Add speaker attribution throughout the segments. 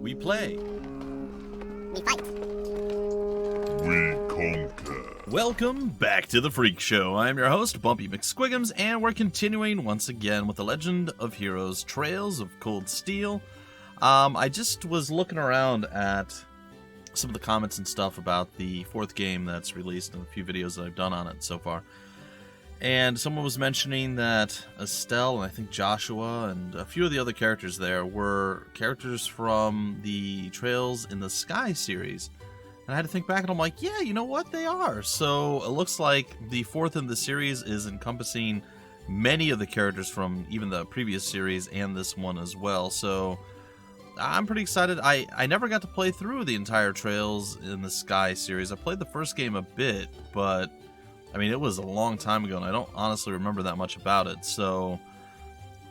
Speaker 1: We play.
Speaker 2: We fight.
Speaker 3: We conquer.
Speaker 1: Welcome back to the Freak Show. I'm your host, Bumpy McSquigums, and we're continuing once again with the Legend of Heroes Trails of Cold Steel. I just was looking around at some of the comments and stuff about the fourth game that's released and a few videos that I've done on it so far. And someone was mentioning that Estelle and I think Joshua and a few of the other characters there were characters from the Trails in the Sky series. And I had to think back and I'm like, yeah, you know what? They are. So it looks like the fourth in the series is encompassing many of the characters from even the previous series and this one as well. So I'm pretty excited. I never got to play through the entire Trails in the Sky series. I played the first game a bit, but I mean, it was a long time ago, and I don't honestly remember that much about it, so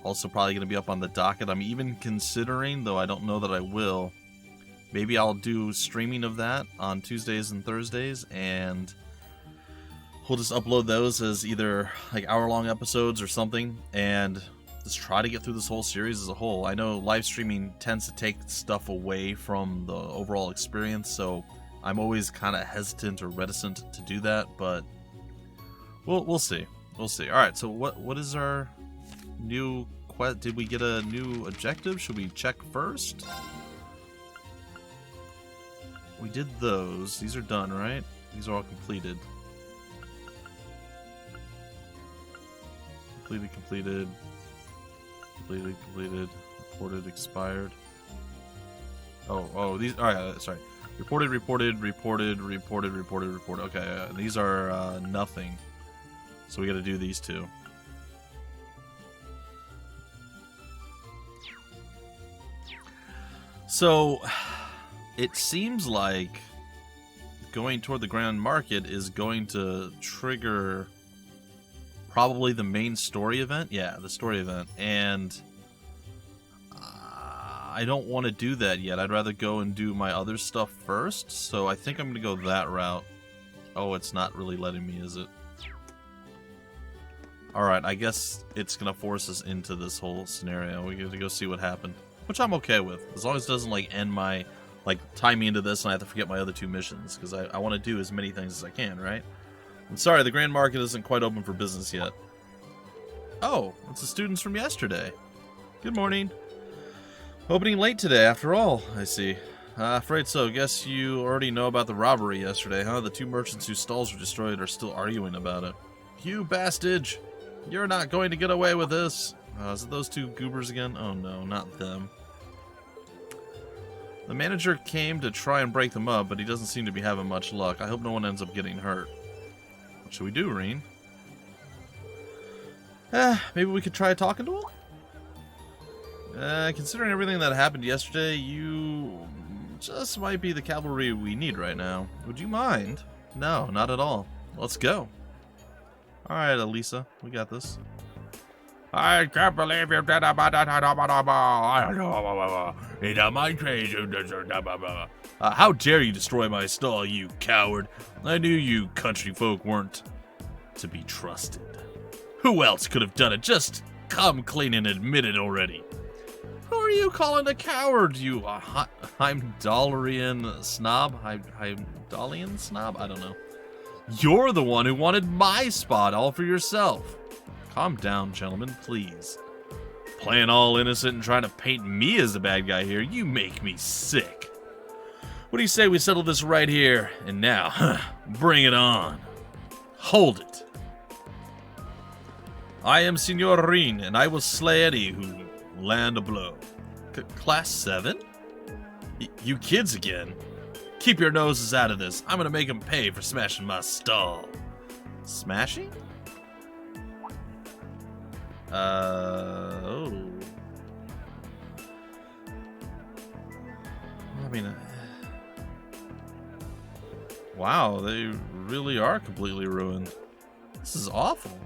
Speaker 1: also probably going to be up on the docket. I'm even considering, though I don't know that I will, maybe I'll do streaming of that on Tuesdays and Thursdays, and we'll just upload those as either like hour-long episodes or something, and just try to get through this whole series as a whole. I know live streaming tends to take stuff away from the overall experience, so I'm always kind of hesitant or reticent to do that, but we'll see. We'll see. All right. So what is our new quest? Did we get a new objective? Should we check first? We did those. These are done, right? These are all completed. Completed. Reported, expired. Oh, these. All right. Sorry. Reported. Okay. These are nothing. So we got to do these two. So it seems like going toward the Grand Market is going to trigger probably the main story event. Yeah, the story event. And I don't want to do that yet. I'd rather go and do my other stuff first. So I think I'm going to go that route. Oh, it's not really letting me, is it? Alright, I guess it's going to force us into this whole scenario. We get to go see what happened. Which I'm okay with. As long as it doesn't, like, end my... Like, tie me into this and I have to forget my other two missions. Because I want to do as many things as I can, right? I'm sorry, the Grand Market isn't quite open for business yet. Oh, it's the students from yesterday. Good morning. Opening late today, after all, I see. Afraid so. Guess you already know about the robbery yesterday, huh? The two merchants whose stalls were destroyed are still arguing about it. You bastard! You're not going to get away with this. Is it those two goobers again? Oh no, not them. The manager came to try and break them up, but he doesn't seem to be having much luck. I hope no one ends up getting hurt. What should we do, Reen? Maybe we could try talking to him? Considering everything that happened yesterday, you just might be the cavalry we need right now. Would you mind? No, not at all. Let's go. Alright, Elisa, we got this.
Speaker 3: I can't believe you did
Speaker 1: how dare you destroy my stall, you coward. I knew you country folk weren't to be trusted. Who else could have done it? Just come clean and admit it already. Who are you calling a coward, you Heimdallrian snob? Heimdallian snob? I don't know. You're the one who wanted my spot all for yourself. Calm down, gentlemen, please. Playing all innocent and trying to paint me as the bad guy here, you make me sick. What do you say we settle this right here and now? Bring it on. Hold it. I am Signor Reen, and I will slay any who land a blow. Class VII? You kids again? Keep your noses out of this. I'm gonna make them pay for smashing my stall. Smashing? Oh. I mean, wow, they really are completely ruined. This is awful.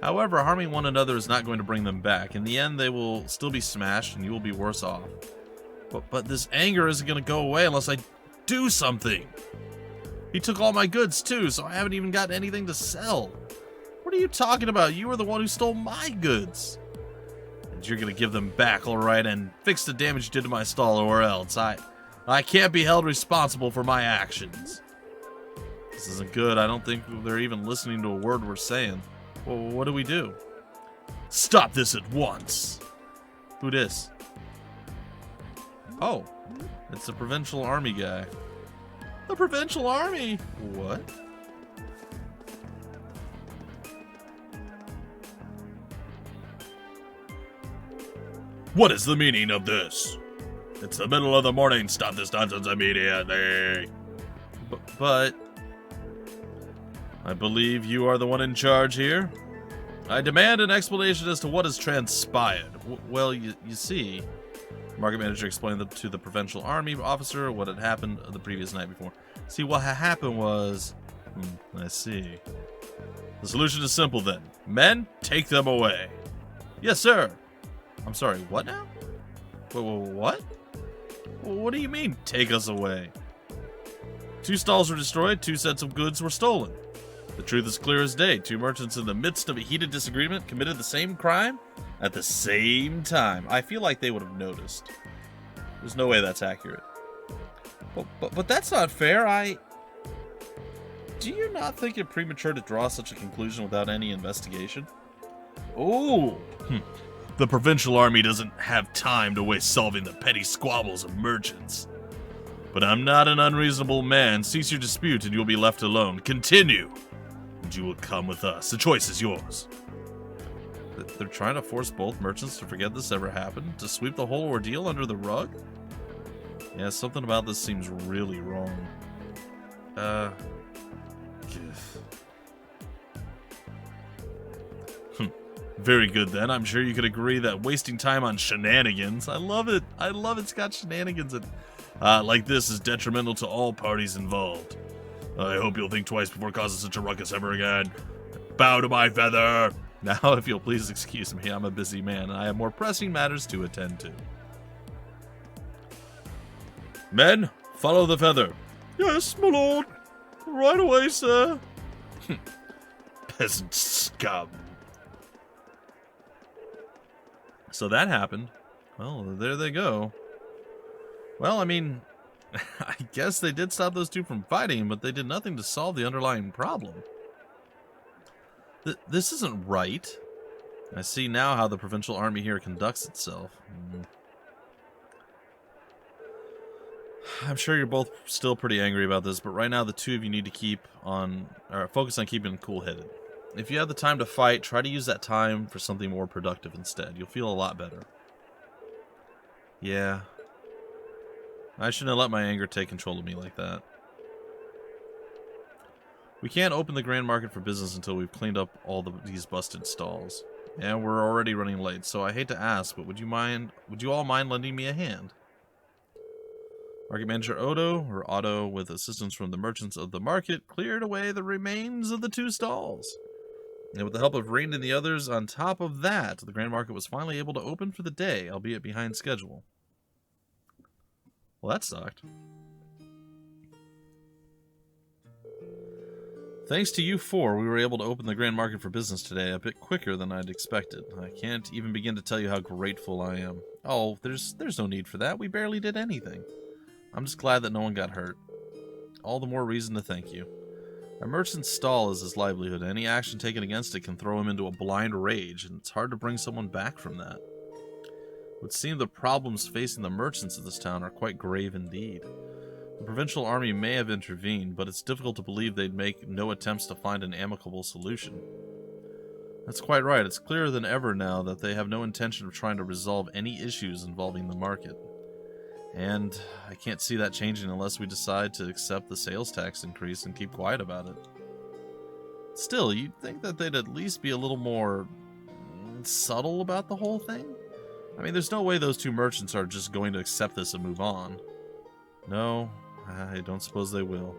Speaker 1: However, harming one another is not going to bring them back. In the end, they will still be smashed and you will be worse off. But this anger isn't going to go away unless I do something. He took all my goods too, so I haven't even got anything to sell. What are you talking about? You were the one who stole my goods. But you're gonna give them back, alright, and fix the damage you did to my stall, or else I can't be held responsible for my actions. This isn't good. I don't think they're even listening to a word we're saying. Well, what do we do? Stop this at once! Who dis? Oh, it's the Provincial Army guy. The Provincial Army? What? What is the meaning of this? It's the middle of the morning. Stop this nonsense immediately. But I believe you are the one in charge here. I demand an explanation as to what has transpired. Well, you see, market manager explained to the Provincial Army officer what had happened the previous night before. See, what had happened was... I see. The solution is simple then. Men, take them away. Yes, sir. I'm sorry, what now? What? What do you mean, take us away? 2 stalls were destroyed, 2 sets of goods were stolen. The truth is clear as day. 2 merchants in the midst of a heated disagreement committed the same crime at the same time. I feel like they would have noticed. There's no way that's accurate. But that's not fair. Do you not think it premature to draw such a conclusion without any investigation? Oh! The Provincial Army doesn't have time to waste solving the petty squabbles of merchants. But I'm not an unreasonable man. Cease your dispute and you'll be left alone. Continue! And you will come with us. The choice is yours. They're trying to force both merchants to forget this ever happened? To sweep the whole ordeal under the rug? Yeah, something about this seems really wrong. Very good then. I'm sure you could agree that wasting time on shenanigans, I love it. It's got shenanigans in like this is detrimental to all parties involved. I hope you'll think twice before causing such a ruckus ever again. Bow to my feather. Now, if you'll please excuse me, I'm a busy man and I have more pressing matters to attend to. Men, follow the feather. Yes, my lord. Right away, sir. Peasant scum. So that happened. Well, there they go. Well, I mean, I guess they did stop those 2 from fighting, but they did nothing to solve the underlying problem. This isn't right. I see now how the Provincial Army here conducts itself. I'm sure you're both still pretty angry about this, but right now the 2 of you need to focus on keeping cool-headed. If you have the time to fight, try to use that time for something more productive instead. You'll feel a lot better. Yeah. I shouldn't have let my anger take control of me like that. We can't open the Grand Market for business until we've cleaned up all these busted stalls. And we're already running late, so I hate to ask, but would you all mind lending me a hand? Market Manager Otto, with assistance from the merchants of the market, cleared away the remains of the 2 stalls. And with the help of Rain and the others on top of that, the Grand Market was finally able to open for the day, albeit behind schedule. Well, that sucked. Thanks to you 4, we were able to open the Grand Market for business today a bit quicker than I'd expected. I can't even begin to tell you how grateful I am. Oh, there's no need for that. We barely did anything. I'm just glad that no one got hurt. All the more reason to thank you. A merchant's stall is his livelihood. Any action taken against it can throw him into a blind rage, and it's hard to bring someone back from that. It would seem the problems facing the merchants of this town are quite grave indeed. The Provincial Army may have intervened, but it's difficult to believe they'd make no attempts to find an amicable solution. That's quite right. It's clearer than ever now that they have no intention of trying to resolve any issues involving the market. And I can't see that changing unless we decide to accept the sales tax increase and keep quiet about it. Still, you'd think that they'd at least be a little more subtle about the whole thing? I mean, there's no way those 2 merchants are just going to accept this and move on. No, I don't suppose they will.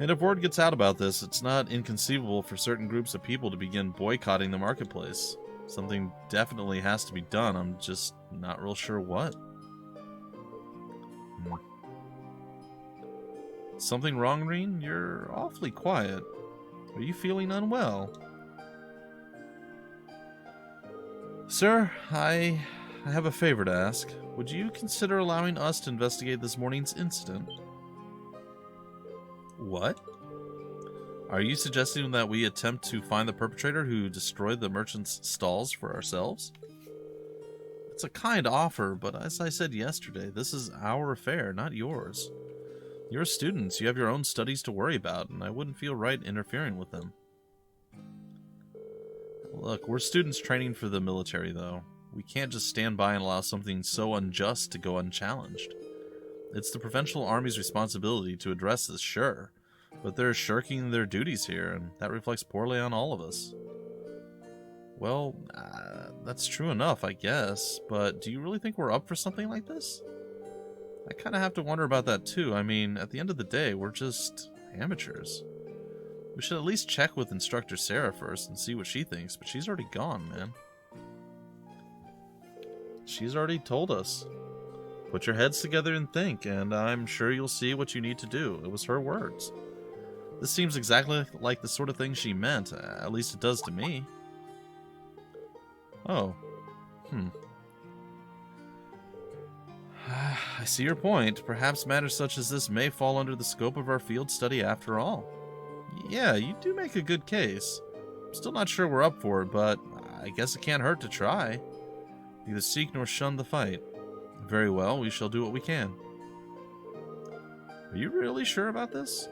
Speaker 1: And if word gets out about this, it's not inconceivable for certain groups of people to begin boycotting the marketplace. Something definitely has to be done, I'm just not real sure what. Something wrong, Reen? You're awfully quiet. Are you feeling unwell? Sir, I have a favor to ask. Would you consider allowing us to investigate this morning's incident? What? Are you suggesting that we attempt to find the perpetrator who destroyed the merchant's stalls for ourselves? It's a kind offer, but as I said yesterday, this is our affair, not yours. You're students, you have your own studies to worry about, and I wouldn't feel right interfering with them. Look, we're students training for the military, though. We can't just stand by and allow something so unjust to go unchallenged. It's the Provincial Army's responsibility to address this, sure, but they're shirking their duties here, and that reflects poorly on all of us. Well, that's true enough, I guess, but do you really think we're up for something like this? I kind of have to wonder about that too. I mean, at the end of the day, we're just amateurs. We should at least check with Instructor Sarah first and see what she thinks, but she's already gone, man. She's already told us. Put your heads together and think, and I'm sure you'll see what you need to do. It was her words. This seems exactly like the sort of thing she meant, at least it does to me. Oh. I see your point. Perhaps matters such as this may fall under the scope of our field study after all. Yeah, you do make a good case. I'm still not sure we're up for it, but I guess it can't hurt to try. Neither seek nor shun the fight. Very well, we shall do what we can. Are you really sure about this?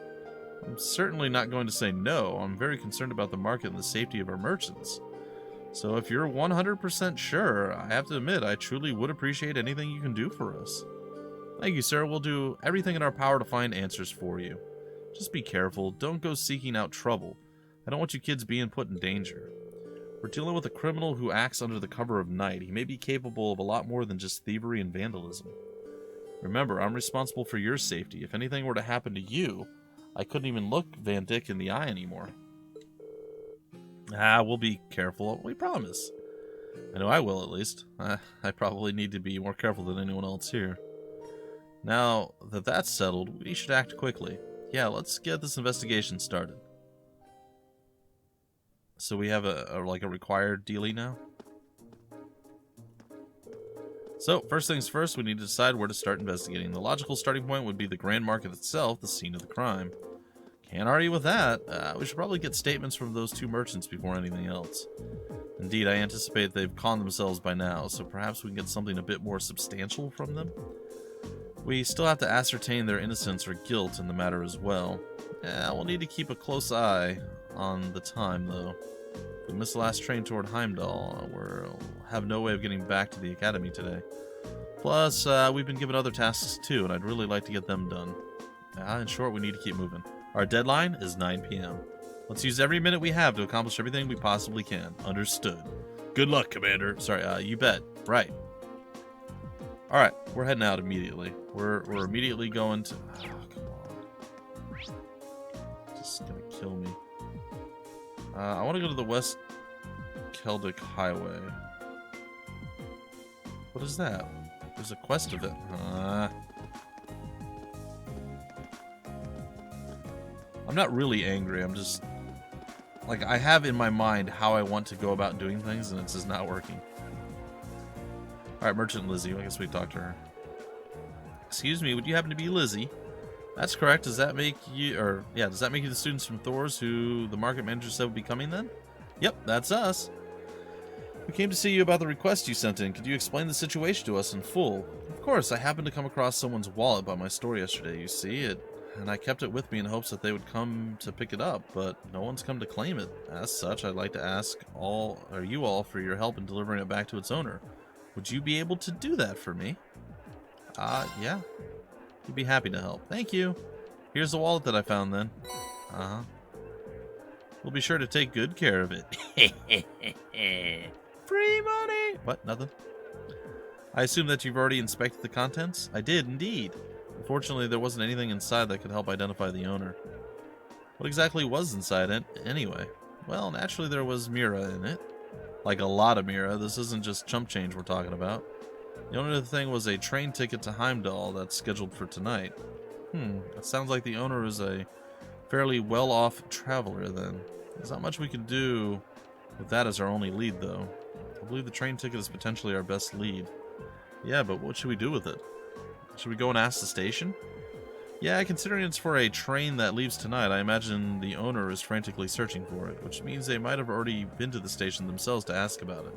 Speaker 1: I'm certainly not going to say no. I'm very concerned about the market and the safety of our merchants. So if you're 100% sure, I have to admit I truly would appreciate anything you can do for us. Thank you, sir. We'll do everything in our power to find answers for you. Just be careful. Don't go seeking out trouble. I don't want you kids being put in danger. We're dealing with a criminal who acts under the cover of night. He may be capable of a lot more than just thievery and vandalism. Remember, I'm responsible for your safety. If anything were to happen to you, I couldn't even look Van Dyck in the eye anymore. We'll be careful. We promise. I know I will, at least. I probably need to be more careful than anyone else here. Now that that's settled, we should act quickly. Yeah, let's get this investigation started. So we have a required dealie now? So, first things first, we need to decide where to start investigating. The logical starting point would be the Grand Market itself, the scene of the crime. Can't argue with that. We should probably get statements from those two merchants before anything else. Indeed, I anticipate they've conned themselves by now, so perhaps we can get something a bit more substantial from them. We still have to ascertain their innocence or guilt in the matter as well. We'll need to keep a close eye on the time, though. If we miss the last train toward Heimdall, we'll have no way of getting back to the academy today. Plus, we've been given other tasks too, and I'd really like to get them done. In short, we need to keep moving. Our deadline is 9 p.m. Let's use every minute we have to accomplish everything we possibly can. Understood. Good luck, Commander. Sorry, you bet. Right. Alright, we're heading out immediately. We're immediately going to... Oh, come on. Just gonna kill me. I want to go to the West Celdic Highway. What is that? There's a quest event. I'm not really angry. I'm just... Like, I have in my mind how I want to go about doing things, and it's just not working. Alright, Merchant Lizzie. I guess we talked to her. Excuse me, would you happen to be Lizzie? That's correct. Does that make you... does that make you the students from Thor's who the market manager said would be coming then? Yep, that's us. We came to see you about the request you sent in. Could you explain the situation to us in full? Of course, I happened to come across someone's wallet by my store yesterday, you see. And I kept it with me in hopes that they would come to pick it up, but no one's come to claim it. As such, I'd like to ask you all for your help in delivering it back to its owner. Would you be able to do that for me? Yeah. We'd be happy to help. Thank you. Here's the wallet that I found then. We'll be sure to take good care of it. Free money! What? Nothing? I assume that you've already inspected the contents? I did, indeed. Unfortunately, there wasn't anything inside that could help identify the owner. What exactly was inside it, anyway? Well, naturally there was Mira in it. Like a lot of Mira. This isn't just chump change we're talking about. The owner of the thing was a train ticket to Heimdall that's scheduled for tonight. It sounds like the owner is a fairly well-off traveler then. There's not much we can do with that as our only lead, though. I believe the train ticket is potentially our best lead. Yeah, but what should we do with it? Should we go and ask the station? Yeah, considering it's for a train that leaves tonight, I imagine the owner is frantically searching for it, which means they might have already been to the station themselves to ask about it.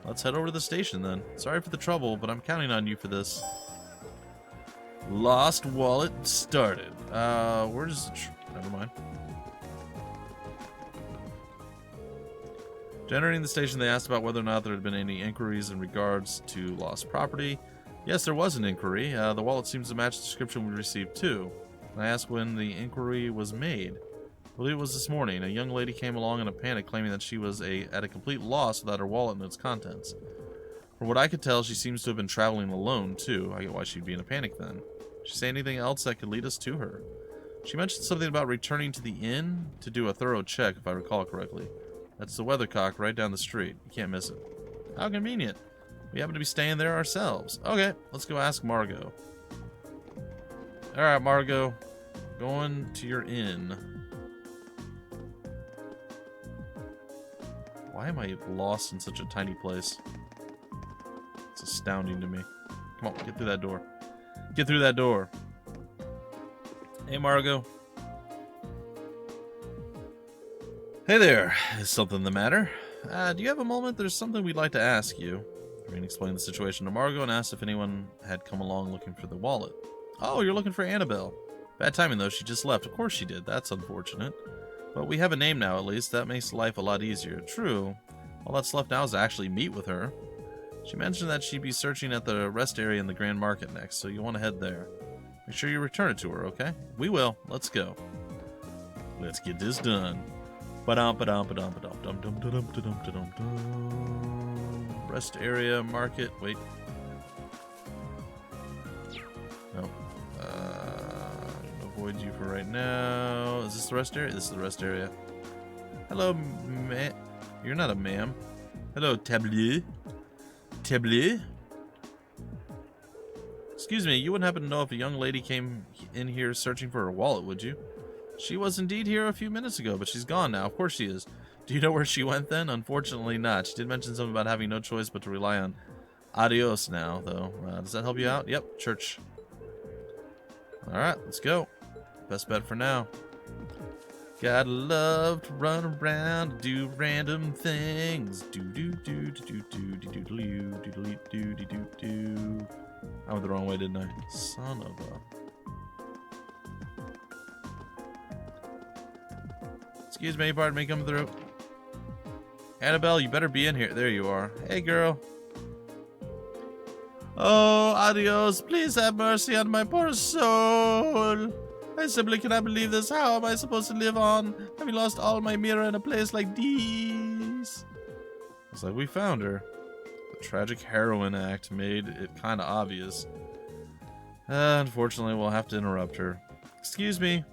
Speaker 1: Let's head over to the station then. Sorry for the trouble, but I'm counting on you for this. Lost wallet started. Where's the never mind. Entering the station, they asked about whether or not there had been any inquiries in regards to lost property. Yes, there was an inquiry. The wallet seems to match the description we received too. And I asked when the inquiry was made. I believe it was this morning. A young lady came along in a panic, claiming that she was at a complete loss without her wallet and its contents. From what I could tell, she seems to have been traveling alone too. I get why she'd be in a panic then. Did she say anything else that could lead us to her? She mentioned something about returning to the inn to do a thorough check, if I recall correctly. That's the Weathercock right down the street. You can't miss it. How convenient. We happen to be staying there ourselves. Okay, let's go ask Margot. Alright, Margot. Going to your inn. Why am I lost in such a tiny place? It's astounding to me. Come on, get through that door. Get through that door. Hey, Margot. Hey there. Is something the matter? Do you have a moment? There's something we'd like to ask you. Irene explained the situation to Margot and asked if anyone had come along looking for the wallet. Oh, you're looking for Annabelle. Bad timing, though. She just left. Of course she did. That's unfortunate. But we have a name now, at least. That makes life a lot easier. True. All that's left now is to actually meet with her. She mentioned that she'd be searching at the rest area in the Grand Market next, so you want to head there. Make sure you return it to her, okay? We will. Let's go. Let's get this done. Rest area, market. Wait. No. Avoid you for right now. Is this the rest area? This is the rest area. Hello, ma'am. You're not a ma'am. Hello, Tableau. Tableau? Excuse me, you wouldn't happen to know if a young lady came in here searching for her wallet, would you? She was indeed here a few minutes ago, but she's gone now. Of course she is. Do you know where she went then? Unfortunately not. She did mention something about having no choice but to rely on adios now, though. Does that help you out? Yep, church. Alright, let's go. Best bet for now. Gotta love to run around, do random things. Do do do do do do do do do do do do do do. I went the wrong way, didn't I? Son of a... Excuse me, pardon me, coming through. Annabelle, you better be in here. There you are. Hey, girl. Oh, adios. Please have mercy on my poor soul. I simply cannot believe this. How am I supposed to live on, having lost all my mirror in a place like this? Looks like we found her. The tragic heroin act made it kind of obvious. Unfortunately, we'll have to interrupt her. Excuse me.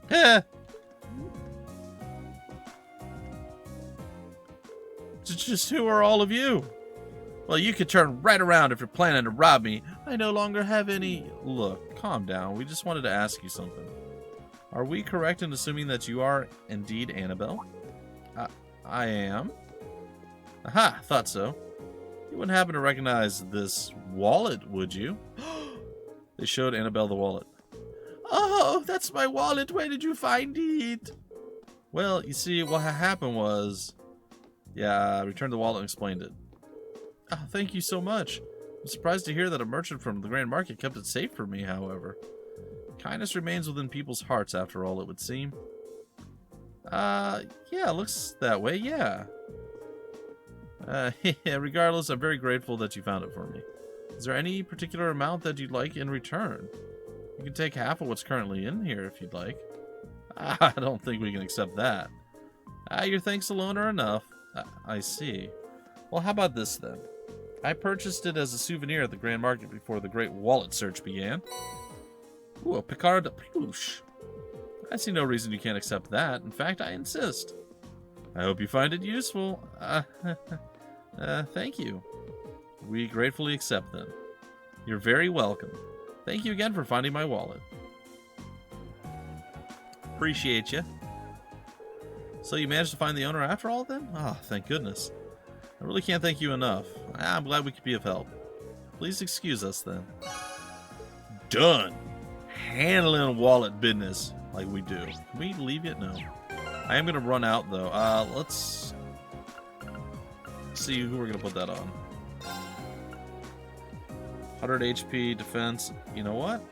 Speaker 1: Eh. Just who are all of you? Well, you could turn right around if you're planning to rob me. I no longer have any... Look, calm down. We just wanted to ask you something. Are we correct in assuming that you are indeed Annabelle? I am. Aha, thought so. You wouldn't happen to recognize this wallet, would you? They showed Annabelle the wallet. Oh, that's my wallet. Where did you find it? Well, you see, what happened was... Yeah, I returned the wallet and explained it. Oh, thank you so much. I'm surprised to hear that a merchant from the Grand Market kept it safe for me, however. Kindness remains within people's hearts, after all, it would seem. Yeah, looks that way, yeah. Yeah, regardless, I'm very grateful that you found it for me. Is there any particular amount that you'd like in return? You can take half of what's currently in here if you'd like. I don't think we can accept that. Your thanks alone are enough. I see. Well, how about this then? I purchased it as a souvenir at the Grand Market before the great wallet search began. Ooh, a Picard pluche. I see no reason you can't accept that. In fact, I insist. I hope you find it useful. Thank you. We gratefully accept then. You're very welcome. Thank you again for finding my wallet. Appreciate you. So you managed to find the owner after all then? Ah, thank goodness. I really can't thank you enough. I'm glad we could be of help. Please excuse us then. Done. Handling wallet business like we do. Can we leave yet? No. I am going to run out though. Let's see who we're going to put that on. 100 HP defense. You know what?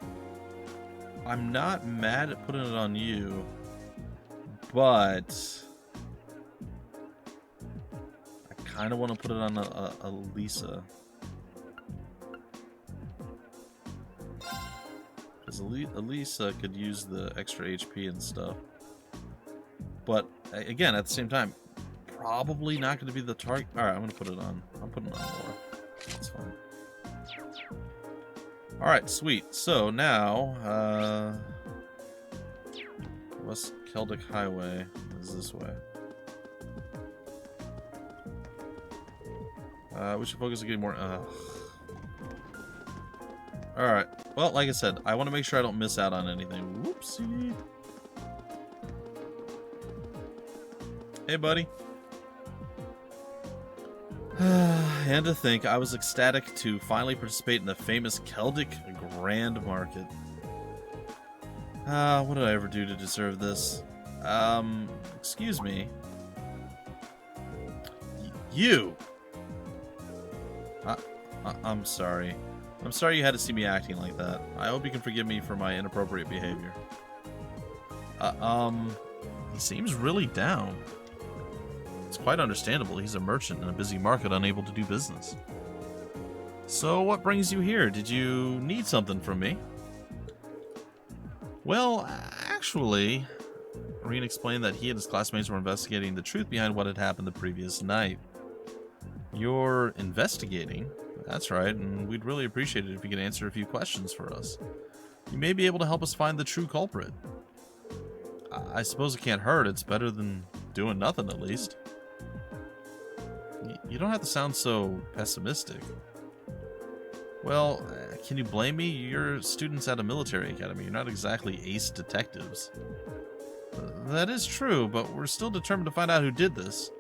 Speaker 1: I'm not mad at putting it on you, but I kind of want to put it on a Lisa. Because Elisa could use the extra HP and stuff. But, again, at the same time, probably not going to be the target. Alright, I'm going to put it on. I'm putting it on more. That's fine. Alright, sweet. So, now, West Celdic Highway is this way. We should focus on getting more... Alright. Well, like I said, I want to make sure I don't miss out on anything. Whoopsie. Hey, buddy. And to think, I was ecstatic to finally participate in the famous Celdic Grand Market. What did I ever do to deserve this? Excuse me. You! I'm sorry. I'm sorry you had to see me acting like that. I hope you can forgive me for my inappropriate behavior. He seems really down. It's quite understandable. He's a merchant in a busy market, unable to do business. So, what brings you here? Did you need something from me? Well, actually, Reen explained that he and his classmates were investigating the truth behind what had happened the previous night. You're investigating? That's right, and we'd really appreciate it if you could answer a few questions for us. You may be able to help us find the true culprit. I suppose it can't hurt. It's better than doing nothing, at least. You don't have to sound so pessimistic. Well, can you blame me? You're students at a military academy. You're not exactly ace detectives. That is true, but we're still determined to find out who did this.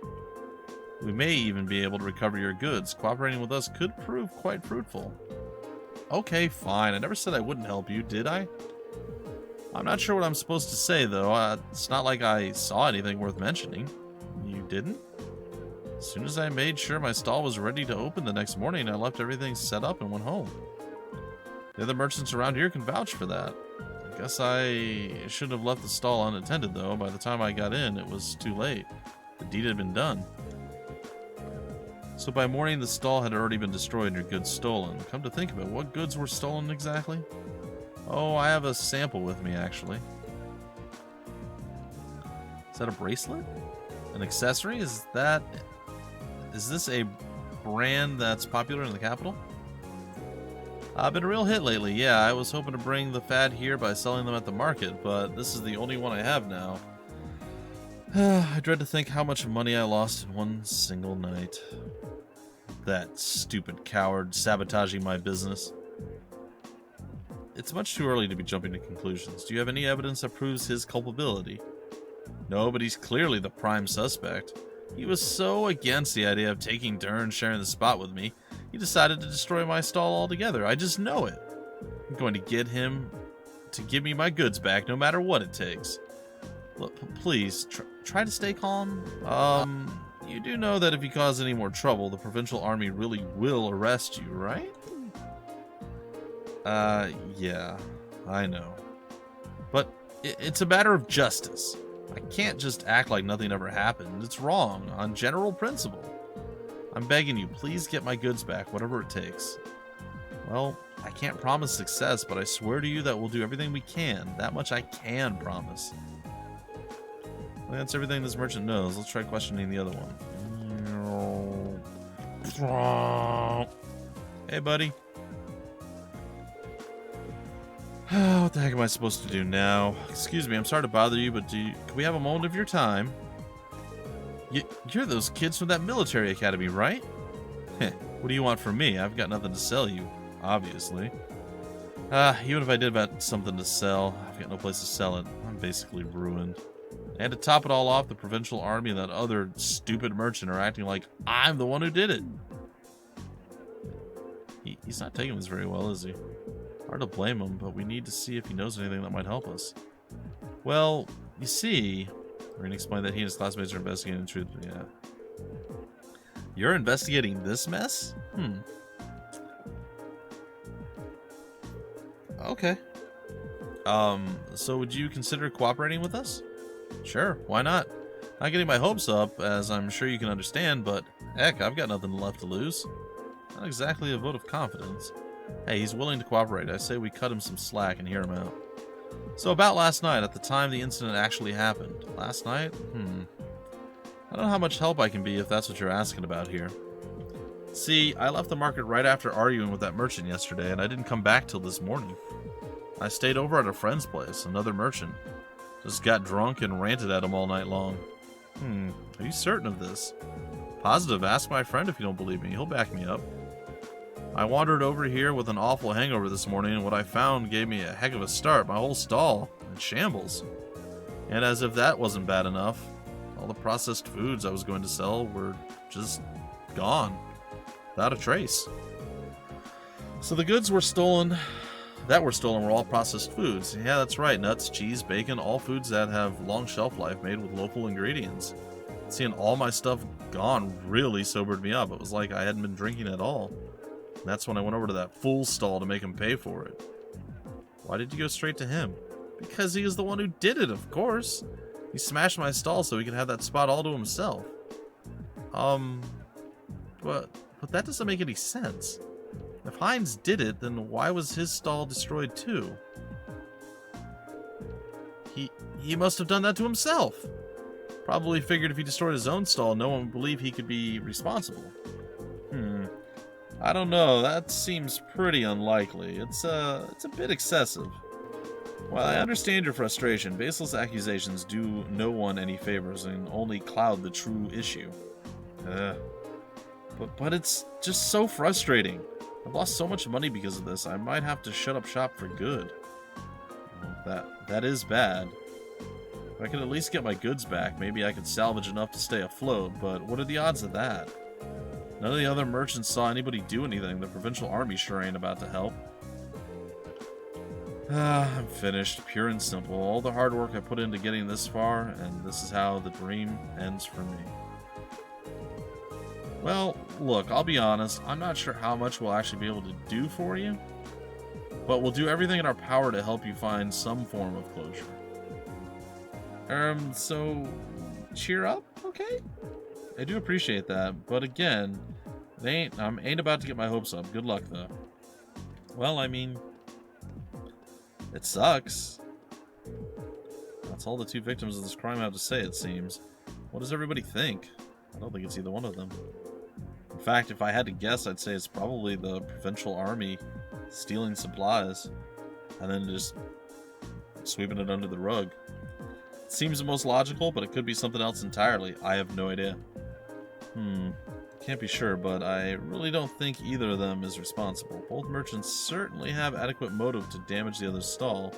Speaker 1: We may even be able to recover your goods. Cooperating with us could prove quite fruitful. Okay, fine. I never said I wouldn't help you, did I? I'm not sure what I'm supposed to say, though. It's not like I saw anything worth mentioning. You didn't? As soon as I made sure my stall was ready to open the next morning, I left everything set up and went home. The other merchants around here can vouch for that. I guess I shouldn't have left the stall unattended, though. By the time I got in, it was too late. The deed had been done. So by morning, the stall had already been destroyed and your goods stolen. Come to think of it, what goods were stolen exactly? Oh, I have a sample with me, actually. Is that a bracelet? An accessory? Is this a brand that's popular in the capital? Been a real hit lately, yeah. I was hoping to bring the fad here by selling them at the market, but this is the only one I have now. I dread to think how much money I lost in one single night. That stupid coward sabotaging my business. It's much too early to be jumping to conclusions. Do you have any evidence that proves his culpability? No, but he's clearly the prime suspect. He was so against the idea of taking turns sharing the spot with me, he decided to destroy my stall altogether. I just know it. I'm going to get him to give me my goods back no matter what it takes. Look, please, try to stay calm. You do know that if you cause any more trouble, the Provincial Army really will arrest you, right? Yeah, I know. But it's a matter of justice. I can't just act like nothing ever happened. It's wrong, on general principle. I'm begging you, please get my goods back, whatever it takes. Well, I can't promise success, but I swear to you that we'll do everything we can. That much I can promise. Well, that's everything this merchant knows. Let's try questioning the other one. Hey, buddy. What the heck am I supposed to do now? Excuse me, I'm sorry to bother you, but can we have a moment of your time? You're those kids from that military academy, right? What do you want from me? I've got nothing to sell you, obviously. Even if I did have something to sell, I've got no place to sell it. I'm basically ruined. And to top it all off, the Provincial Army and that other stupid merchant are acting like I'm the one who did it. He's not taking this very well, is he? Hard to blame him, but we need to see if he knows anything that might help us. Well, you see, we're going to explain that he and his classmates are investigating the truth. Yeah. You're investigating this mess? Okay. So would you consider cooperating with us? Sure, why not? Not getting my hopes up, as I'm sure you can understand, but heck, I've got nothing left to lose. Not exactly a vote of confidence. Hey, he's willing to cooperate. I say we cut him some slack and hear him out. So about last night, at the time the incident actually happened. Last night? I don't know how much help I can be if that's what you're asking about here. See, I left the market right after arguing with that merchant yesterday, and I didn't come back till this morning. I stayed over at a friend's place, another merchant. Just got drunk and ranted at him all night long. Are you certain of this? Positive, ask my friend if you don't believe me. He'll back me up. I wandered over here with an awful hangover this morning, and what I found gave me a heck of a start. My whole stall in shambles. And as if that wasn't bad enough, all the processed foods I was going to sell were just gone, without a trace. So the goods were stolen, were all processed foods. Yeah, that's right, nuts, cheese, bacon, all foods that have long shelf life made with local ingredients. Seeing all my stuff gone really sobered me up. It was like I hadn't been drinking at all. And that's when I went over to that fool's stall to make him pay for it. Why did you go straight to him? Because he is the one who did it, of course. He smashed my stall so he could have that spot all to himself. But that doesn't make any sense. If Hines did it, then why was his stall destroyed too? He must have done that to himself. Probably figured if he destroyed his own stall, no one would believe he could be responsible. I don't know, that seems pretty unlikely. It's a bit excessive. While I understand your frustration, baseless accusations do no one any favors and only cloud the true issue. But it's just so frustrating. I've lost so much money because of this, I might have to shut up shop for good. That is bad. If I could at least get my goods back, maybe I could salvage enough to stay afloat, but what are the odds of that? None of the other merchants saw anybody do anything. The Provincial Army sure ain't about to help. I'm finished, pure and simple. All the hard work I put into getting this far, and this is how the dream ends for me. Well, look, I'll be honest, I'm not sure how much we'll actually be able to do for you, but we'll do everything in our power to help you find some form of closure. So, cheer up, okay? I do appreciate that, but again, I ain't about to get my hopes up. Good luck, though. Well, I mean, it sucks. That's all the two victims of this crime have to say, it seems. What does everybody think? I don't think it's either one of them. In fact, if I had to guess, I'd say it's probably the Provincial Army stealing supplies and then just sweeping it under the rug. It seems the most logical, but it could be something else entirely. I have no idea. Can't be sure, but I really don't think either of them is responsible. Both merchants certainly have adequate motive to damage the other's stall,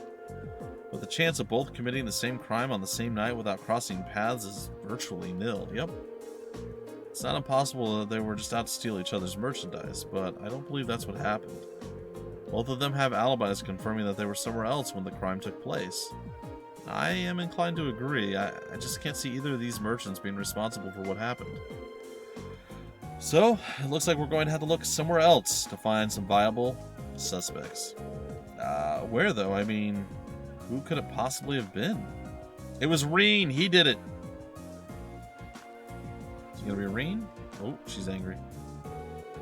Speaker 1: but the chance of both committing the same crime on the same night without crossing paths is virtually nil. Yep. It's not impossible that they were just out to steal each other's merchandise, but I don't believe that's what happened. Both of them have alibis confirming that they were somewhere else when the crime took place. I am inclined to agree. I just can't see either of these merchants being responsible for what happened. So, it looks like we're going to have to look somewhere else to find some viable suspects. Where though? I mean, who could it possibly have been? It was Reen! He did it! Is it gonna be Reen? Oh, she's angry.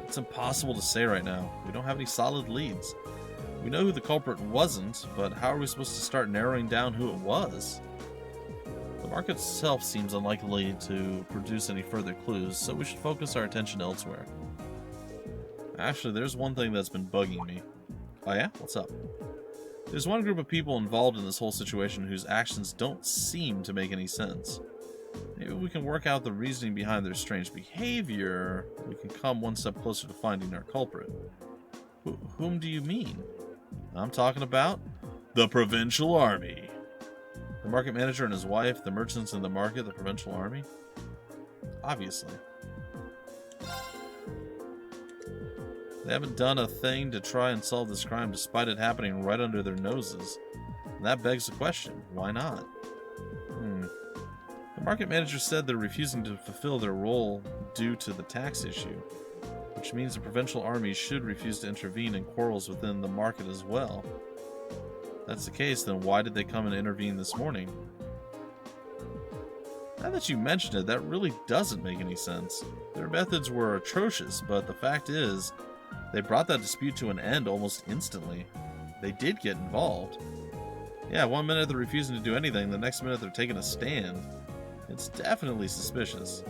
Speaker 1: It's impossible to say right now. We don't have any solid leads. We know who the culprit wasn't, but how are we supposed to start narrowing down who it was? The market itself seems unlikely to produce any further clues, so we should focus our attention elsewhere. Actually, there's one thing that's been bugging me. Oh yeah? What's up? There's one group of people involved in this whole situation whose actions don't seem to make any sense. Maybe we can work out the reasoning behind their strange behavior. We can come one step closer to finding our culprit. Whom do you mean? I'm talking about the Provincial Army. The market manager and his wife, the merchants in the market, the Provincial Army? Obviously. They haven't done a thing to try and solve this crime despite it happening right under their noses. And that begs the question, why not? The market manager said they're refusing to fulfill their role due to the tax issue, which means the Provincial Army should refuse to intervene in quarrels within the market as well. If that's the case, then why did they come and intervene this morning? Now that you mention it, that really doesn't make any sense. Their methods were atrocious, but the fact is, they brought that dispute to an end almost instantly. They did get involved. Yeah, one minute they're refusing to do anything, the next minute they're taking a stand. It's definitely suspicious.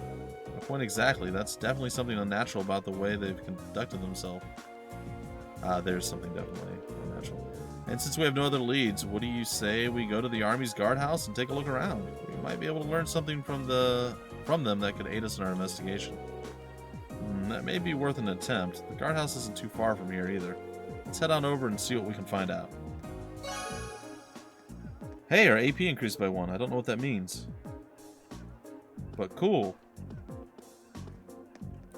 Speaker 1: My point exactly, that's definitely something unnatural about the way they've conducted themselves. There's something definitely unnatural. And since we have no other leads, what do you say we go to the Army's guardhouse and take a look around? We might be able to learn something from them that could aid us in our investigation. That may be worth an attempt. The guardhouse isn't too far from here either. Let's head on over and see what we can find out. Hey, our AP increased by 1. I don't know what that means. But cool.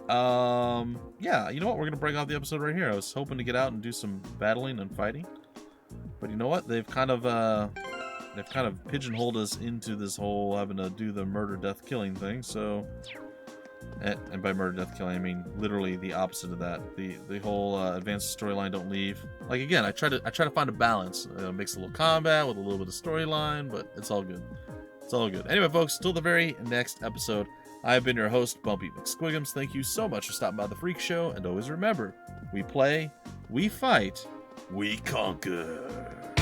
Speaker 1: Yeah, you know what? We're gonna break off the episode right here. I was hoping to get out and do some battling and fighting, but you know what? They've kind of pigeonholed us into this whole having to do the murder, death, killing thing. So, and by murder, death, killing, I mean literally the opposite of that. The whole advanced storyline, don't leave. Like again, I try to find a balance. Mix a little combat with a little bit of storyline, but it's all good. It's all good. Anyway, folks, till the very next episode. I've been your host, Bumpy McSquigums. Thank you so much for stopping by the Freak Show, and always remember, we play, we fight, we conquer.